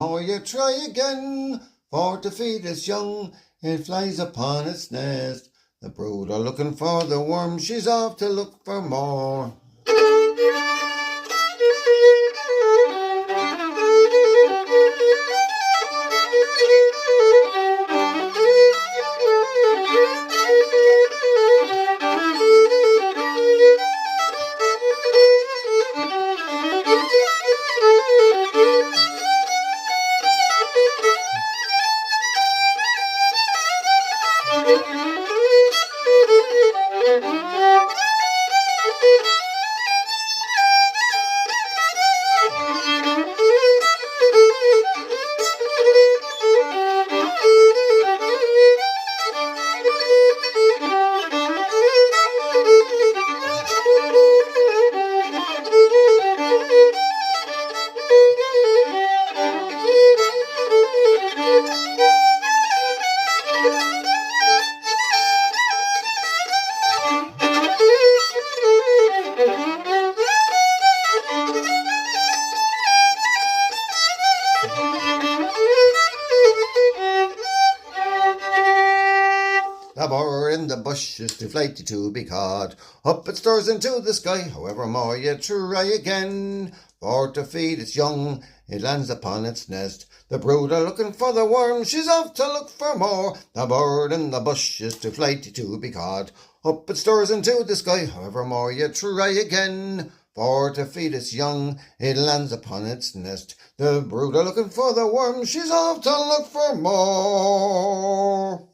Oh, you try again, for to feed its young, it flies upon its nest. The brood are looking for the worm, she's off to look for more. The bird in the bush is too flighty to be caught. Up it stirs into the sky, however more you try again. For to feed its young, it lands upon its nest. The brood are looking for the worm, she's off to look for more. The bird in the bush is too flighty to be caught. Up it stirs into the sky, however more you try again. For to feed its young, it lands upon its nest. The brood are looking for the worm, she's off to look for more.